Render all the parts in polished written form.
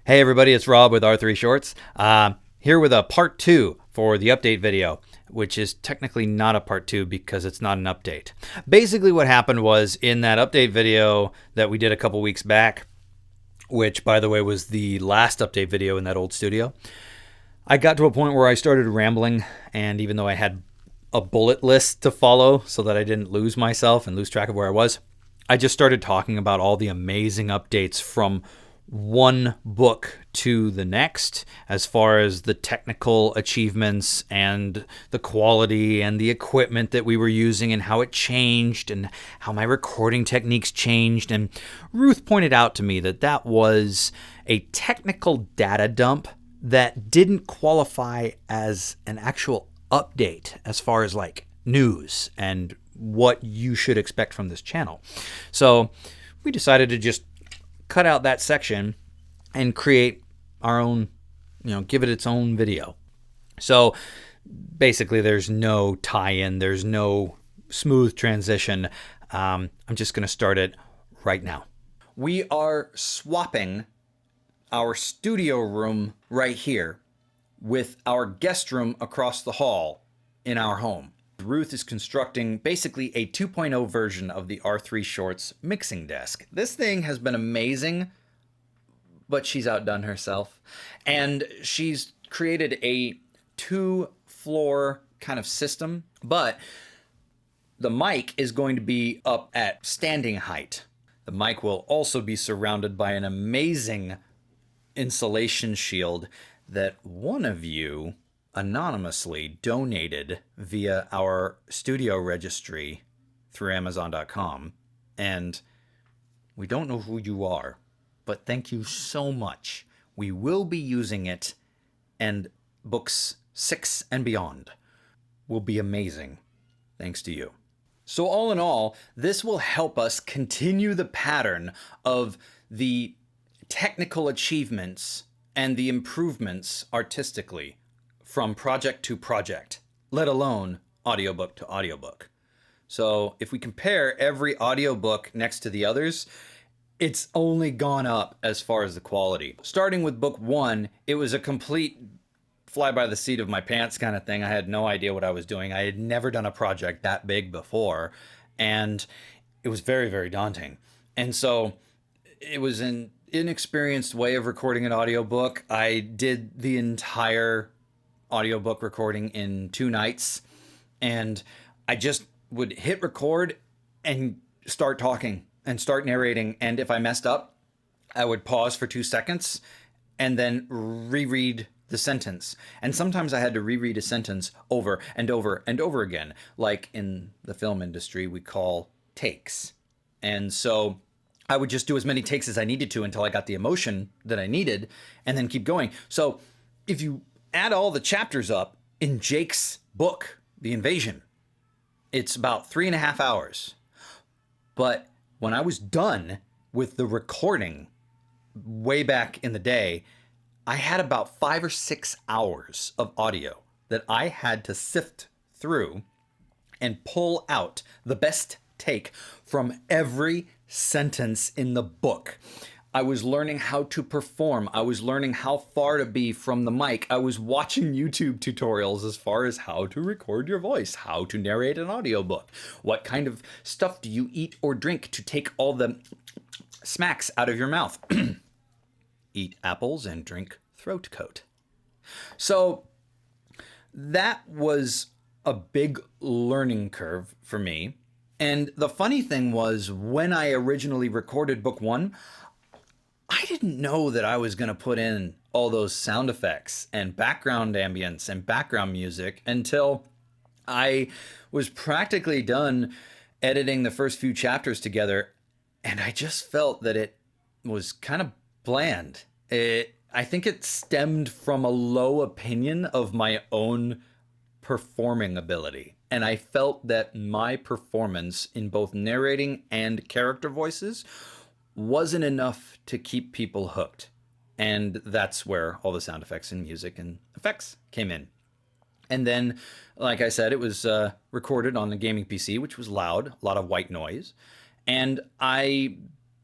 Hey everybody, it's Rob with R3 Shorts. Here with a part 2 for the update video, which is technically not a part 2 because it's not an update. Basically what happened was in that update video that we did a couple weeks back, which by the way was the last update video in that old studio, I got to a point where I started rambling, and even though I had a bullet list to follow so that I didn't lose myself and lose track of where I was, I just started talking about all the amazing updates from one book to the next, as far as the technical achievements and the quality and the equipment that we were using and how it changed and how my recording techniques changed. And Ruth pointed out to me that that was a technical data dump that didn't qualify as an actual update as far as like news and what you should expect from this channel. So we decided to just cut out that section and create our own, give it its own video. So basically there's no tie-in, there's no smooth transition. I'm just going to start it right now. We are swapping our studio room right here with our guest room across the hall in our home. Ruth is constructing basically a 2.0 version of the R3 Shorts mixing desk. This thing has been amazing, but she's outdone herself. And she's created a 2-floor kind of system, but the mic is going to be up at standing height. The mic will also be surrounded by an amazing insulation shield that one of you anonymously donated via our studio registry through Amazon.com. And we don't know who you are, but thank you so much. We will be using it, and books 6 and beyond will be amazing thanks to you. So all in all, this will help us continue the pattern of the technical achievements and the improvements artistically from project to project, let alone audiobook to audiobook. So if we compare every audiobook next to the others, it's only gone up as far as the quality. Starting with book 1, it was a complete fly by the seat of my pants kind of thing. I had no idea what I was doing. I had never done a project that big before, and it was very, very daunting. And so it was an inexperienced way of recording an audiobook. I did the entire audiobook recording in 2 nights, and I just would hit record and start talking and start narrating, and if I messed up, I would pause for 2 seconds and then reread the sentence. And sometimes I had to reread a sentence over and over and over again, like in the film industry we call takes. And so I would just do as many takes as I needed to until I got the emotion that I needed, and then keep going. So if you add all the chapters up in Jake's book, The Invasion, it's about 3.5 hours. But when I was done with the recording way back in the day, I had about 5 or 6 hours of audio that I had to sift through and pull out the best take from every sentence in the book. I was learning how to perform. I was learning how far to be from the mic. I was watching YouTube tutorials as far as how to record your voice, how to narrate an audiobook, what kind of stuff do you eat or drink to take all the smacks out of your mouth. Eat apples and drink throat coat. So that was a big learning curve for me. And the funny thing was, when I originally recorded book 1, I didn't know that I was going to put in all those sound effects and background ambience and background music until I was practically done editing the first few chapters together, and I just felt that it was kind of bland. I think it stemmed from a low opinion of my own performing ability. And I felt that my performance in both narrating and character voices wasn't enough to keep people hooked. And that's where all the sound effects and music and effects came in. And then, like I said, it was recorded on the gaming PC, which was loud, a lot of white noise. And I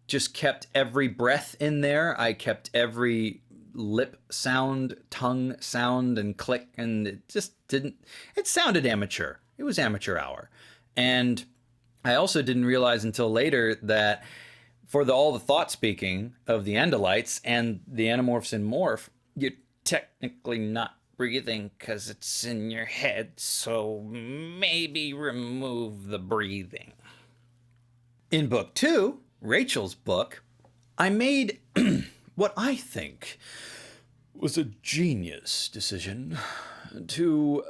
just kept every breath in there. I kept every lip sound, tongue sound, and click, and it just didn't, it sounded amateur. It was amateur hour. And I also didn't realize until later that for all the thought speaking of the Andalites and the Animorphs in Morph, you're technically not breathing because it's in your head, so maybe remove the breathing. In book 2, Rachel's book, I made what I think was a genius decision to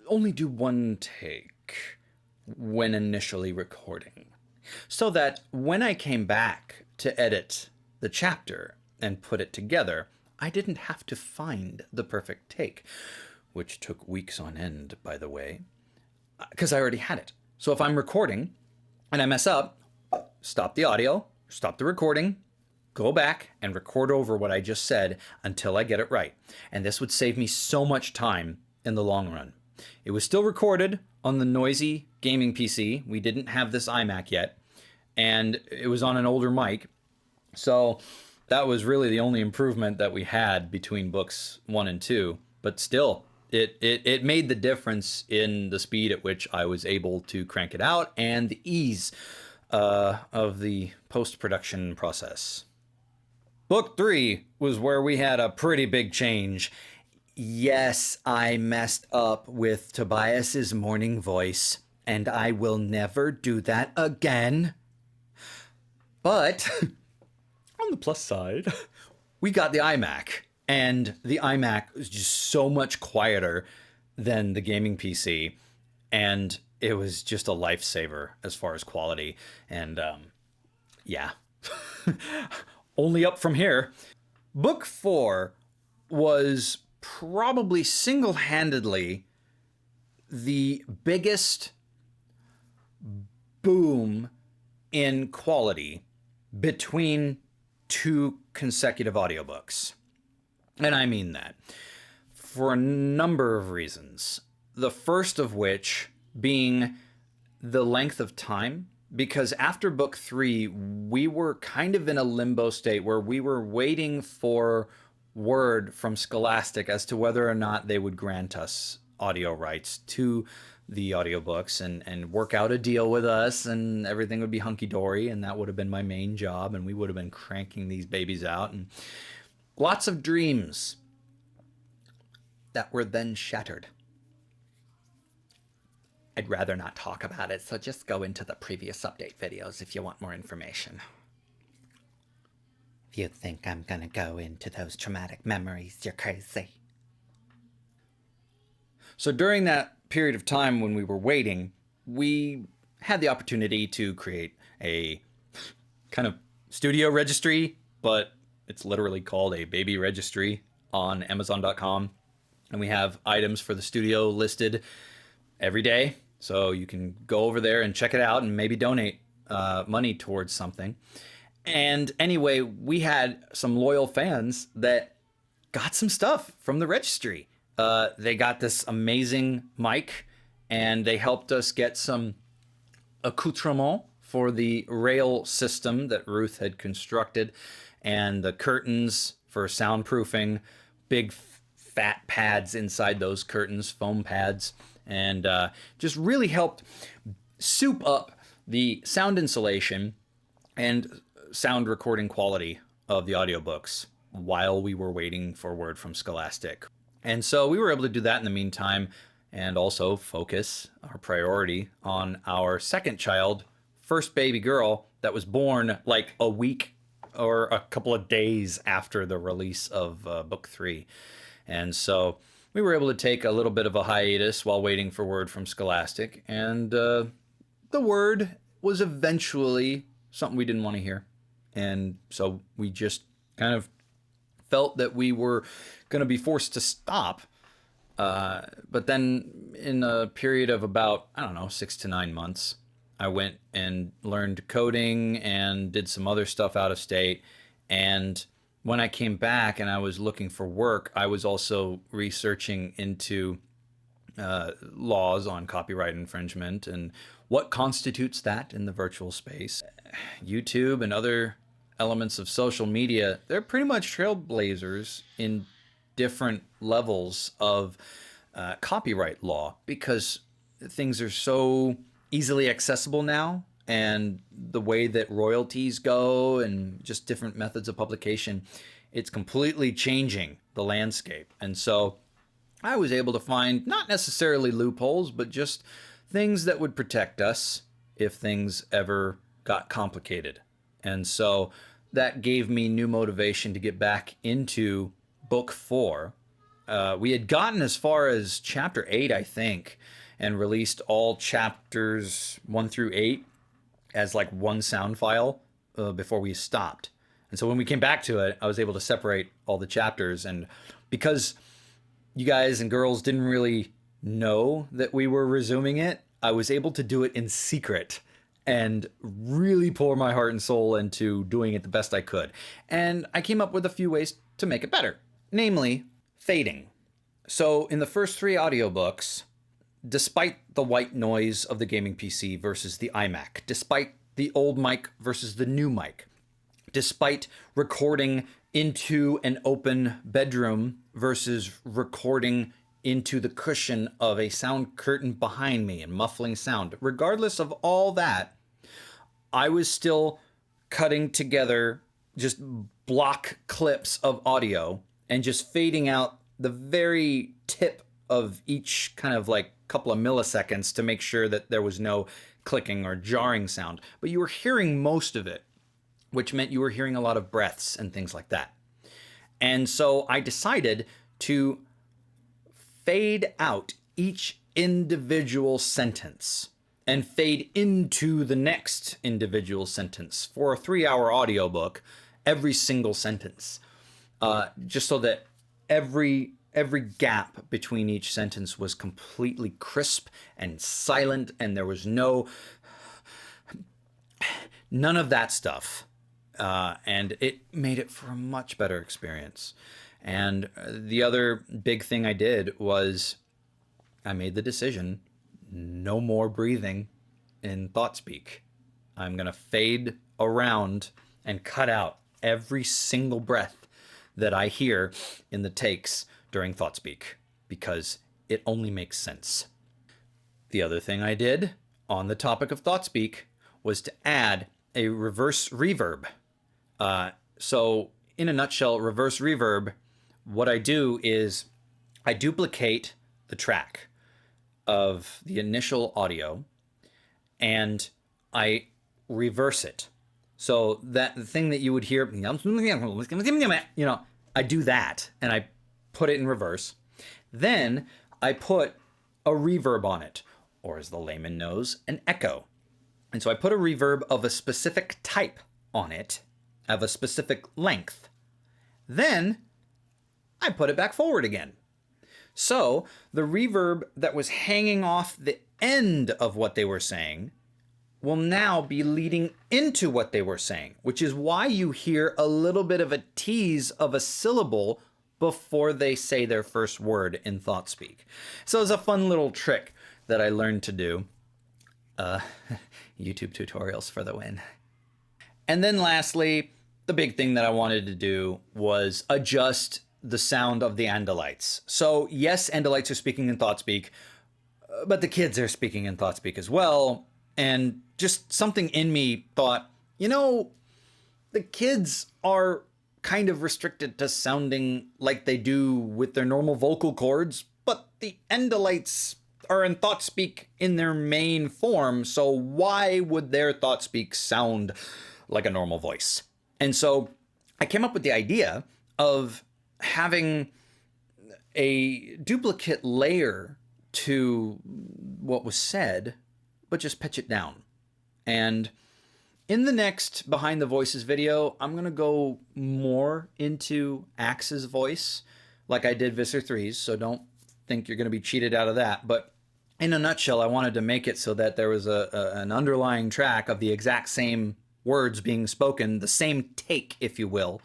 only do one take when initially recording, so that when I came back to edit the chapter and put it together, I didn't have to find the perfect take, which took weeks on end, by the way, because I already had it. So if I'm recording and I mess up, stop the audio, stop the recording, go back and record over what I just said until I get it right. And this would save me so much time in the long run. It was still recorded on the noisy gaming PC. We didn't have this iMac yet, and it was on an older mic. So that was really the only improvement that we had between books 1 and 2. But still, it made the difference in the speed at which I was able to crank it out and the ease of the post-production process. Book 3 was where we had a pretty big change. Yes, I messed up with Tobias's morning voice, and I will never do that again. But on the plus side, we got the iMac, and the iMac was just so much quieter than the gaming PC, and it was just a lifesaver as far as quality. And yeah, only up from here. Book 4 was probably single-handedly the biggest boom in quality between 2 consecutive audiobooks. And I mean that for a number of reasons. The first of which being the length of time, because after book 3, we were kind of in a limbo state where we were waiting for word from Scholastic as to whether or not they would grant us audio rights to the audiobooks and work out a deal with us, and everything would be hunky-dory, and that would have been my main job, and we would have been cranking these babies out, and lots of dreams that were then shattered. I'd rather not talk about it, so just go into the previous update videos if you want more information. If you think I'm gonna go into those traumatic memories, you're crazy. So during that period of time when we were waiting, we had the opportunity to create a kind of studio registry, but it's literally called a baby registry on Amazon.com. And we have items for the studio listed every day. So you can go over there and check it out and maybe donate money towards something. And anyway, we had some loyal fans that got some stuff from the registry. They got this amazing mic, and they helped us get some accoutrement for the rail system that Ruth had constructed, and the curtains for soundproofing, big fat pads inside those curtains, foam pads, and just really helped soup up the sound insulation and sound recording quality of the audiobooks while we were waiting for word from Scholastic. And so we were able to do that in the meantime, and also focus our priority on our second child, first baby girl, that was born like a week or a couple of days after the release of book 3. And so we were able to take a little bit of a hiatus while waiting for word from Scholastic, and the word was eventually something we didn't want to hear. And so we just kind of felt that we were going to be forced to stop. But then in a period of about, 6 to 9 months, I went and learned coding and did some other stuff out of state. And when I came back and I was looking for work, I was also researching into laws on copyright infringement and what constitutes that in the virtual space. YouTube and other elements of social media, they're pretty much trailblazers in different levels of copyright law, because things are so easily accessible now, and the way that royalties go and just different methods of publication, it's completely changing the landscape. And so I was able to find not necessarily loopholes, but just things that would protect us if things ever got complicated. And so that gave me new motivation to get back into book 4. We had gotten as far as chapter 8, I think, and released all chapters 1 through 8 as like one sound file before we stopped. And so when we came back to it, I was able to separate all the chapters. And because you guys and girls didn't really know that we were resuming it, I was able to do it in secret and really pour my heart and soul into doing it the best I could. And I came up with a few ways to make it better, namely fading. So in the first 3 audiobooks, despite the white noise of the gaming PC versus the iMac, despite the old mic versus the new mic, despite recording into an open bedroom versus recording into the cushion of a sound curtain behind me and muffling sound, regardless of all that, I was still cutting together just block clips of audio and just fading out the very tip of each kind of like couple of milliseconds to make sure that there was no clicking or jarring sound. But you were hearing most of it, which meant you were hearing a lot of breaths and things like that. And so I decided to fade out each individual sentence and fade into the next individual sentence for a 3-hour audiobook, every single sentence, just so that every gap between each sentence was completely crisp and silent, and there was none of that stuff. And it made it for a much better experience. And the other big thing I did was I made the decision, no more breathing in ThoughtSpeak. I'm going to fade around and cut out every single breath that I hear in the takes during ThoughtSpeak, because it only makes sense. The other thing I did on the topic of ThoughtSpeak was to add a reverse reverb. So in a nutshell, reverse reverb, what I do is I duplicate the track of the initial audio and I reverse it. So that the thing that you would hear, I do that and I put it in reverse. Then I put a reverb on it, or as the layman knows, an echo. And so I put a reverb of a specific type on it, of a specific length. Then I put it back forward again. So the reverb that was hanging off the end of what they were saying will now be leading into what they were saying, which is why you hear a little bit of a tease of a syllable before they say their first word in ThoughtSpeak. So it's a fun little trick that I learned to do. YouTube tutorials for the win. And then lastly, the big thing that I wanted to do was adjust the sound of the Andalites. So yes, Andalites are speaking in ThoughtSpeak, but the kids are speaking in ThoughtSpeak as well. And just something in me thought, the kids are kind of restricted to sounding like they do with their normal vocal cords, but the Andalites are in ThoughtSpeak in their main form, so why would their ThoughtSpeak sound like a normal voice? And so I came up with the idea of having a duplicate layer to what was said, but just pitch it down. And in the next Behind the Voices video, I'm going to go more into Axe's voice, like I did Visser 3's, so don't think you're going to be cheated out of that. But in a nutshell, I wanted to make it so that there was an underlying track of the exact same words being spoken, the same take, if you will,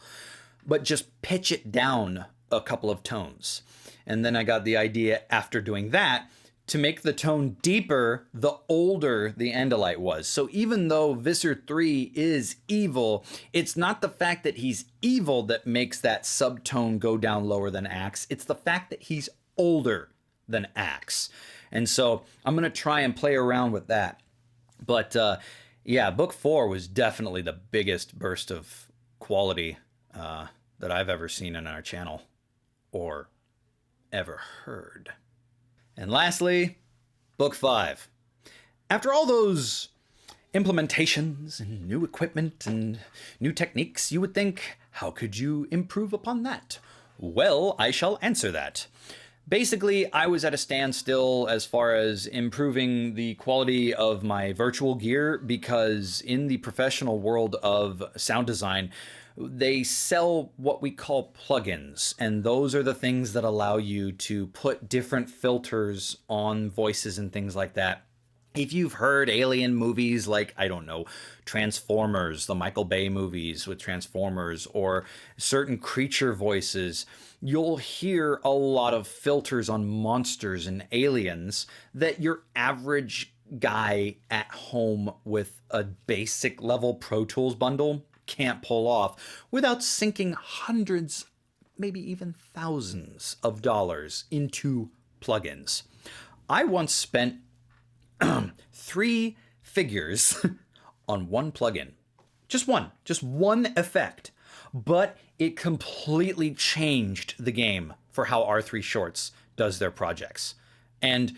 but just pitch it down a couple of tones. And then I got the idea after doing that to make the tone deeper the older the Andalite was. So even though Visser 3 is evil, it's not the fact that he's evil that makes that subtone go down lower than Axe. It's the fact that he's older than Axe. And so I'm going to try and play around with that. But yeah, book 4 was definitely the biggest burst of quality that I've ever seen on our channel or ever heard. And lastly, book 5. After all those implementations and new equipment and new techniques, you would think, how could you improve upon that? Well, I shall answer that. Basically, I was at a standstill as far as improving the quality of my virtual gear because in the professional world of sound design, they sell what we call plugins, and those are the things that allow you to put different filters on voices and things like that. If you've heard alien movies like, I don't know, Transformers, the Michael Bay movies with Transformers, or certain creature voices, you'll hear a lot of filters on monsters and aliens that your average guy at home with a basic level Pro Tools bundle can't pull off without sinking hundreds, maybe even thousands of dollars into plugins. I once spent 3 figures on one plugin. Just one effect. But it completely changed the game for how R3 Shorts does their projects. And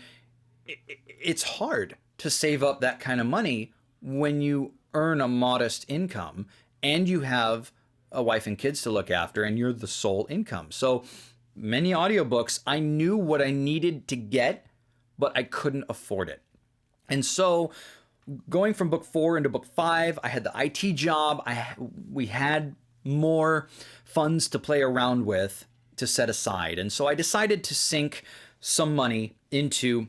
it's hard to save up that kind of money when you earn a modest income and you have a wife and kids to look after and you're the sole income. So many audiobooks, I knew what I needed to get, but I couldn't afford it. And so going from book 4 into book 5, I had the IT job. We had more funds to play around with to set aside. And so I decided to sink some money into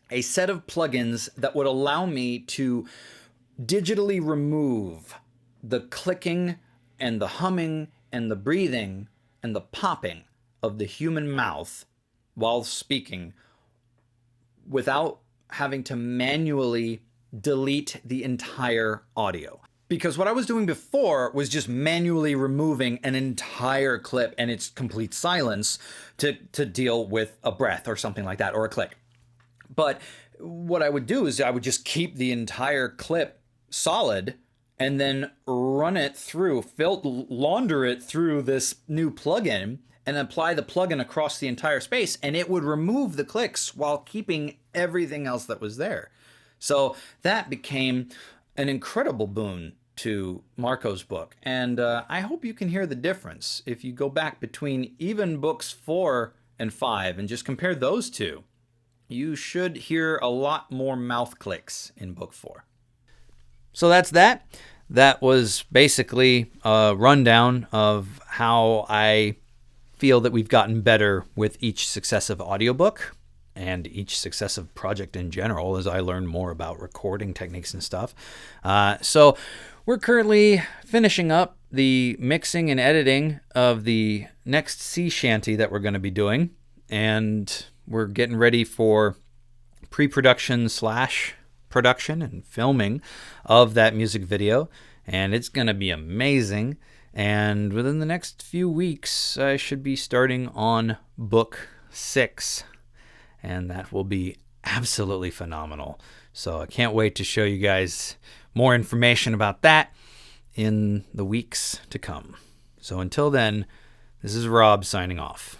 a set of plugins that would allow me to digitally remove the clicking and the humming and the breathing and the popping of the human mouth while speaking without having to manually delete the entire audio. Because what I was doing before was just manually removing an entire clip and its complete silence to deal with a breath or something like that, or a click. But what I would do is I would just keep the entire clip solid and then run it through, launder it through this new plugin and apply the plugin across the entire space, and it would remove the clicks while keeping everything else that was there. So that became an incredible boon to Marco's book, and I hope you can hear the difference if you go back between even books 4 and 5 and just compare those two. You should hear a lot more mouth clicks in book 4. So that's that. That was basically a rundown of how I feel that we've gotten better with each successive audiobook and each successive project in general as I learn more about recording techniques and stuff. So we're currently finishing up the mixing and editing of the next sea shanty that we're going to be doing, and we're getting ready for pre-production / production and filming of that music video, and it's going to be amazing. And within the next few weeks, I should be starting on book 6, and that will be absolutely phenomenal. So I can't wait to show you guys more information about that in the weeks to come. So until then, this is Rob signing off.